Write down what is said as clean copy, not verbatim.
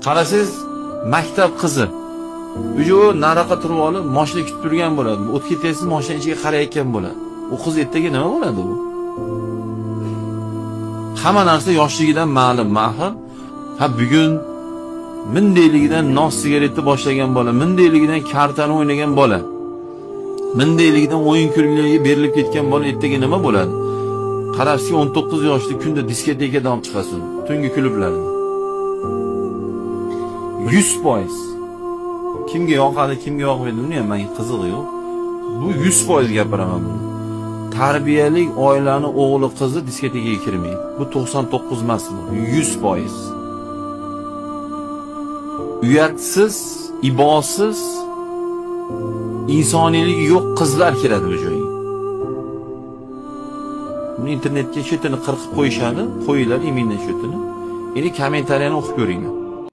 Qarasiz, maktab qizi. Uju nariqa turib olib, mashina kutib turgan bo'ladi. O'tib ketaysiz, mashina ichiga qarayotgan bo'ladi. U qiz ertaga nima bo'ladi bu? Hamma narsa yoshligidan ma'lum, mahal. Ha bugun mindayligidan nos sigaretni boshlagan bola, mindayligidan kartani o'ynagan bola, mindayligidan o'yin kulgularga berilib ketgan bola ertaga nima bo'ladi? Qarabsizki 19 yoshli kunda diskotekaga olib chiqasan, tungi klublarni. 100%. Kimga yoqadi, kimga yoqmaydi, buni ham menga qizig'i yo'q. Bu 100% gapiraman buni. Tarbiyali oilani o'g'li qizi diskotekaga kirmaydi. Bu 99 emas bu, 100%. Uyatsiz, ibosiz, insoniyligi yo'q qizlar kiradi bu joyga. Buni internetga chetini qirqib qo'yishadi, qo'yinglar imindan chetini. Endi kommentariyani o'qib ko'ringlar.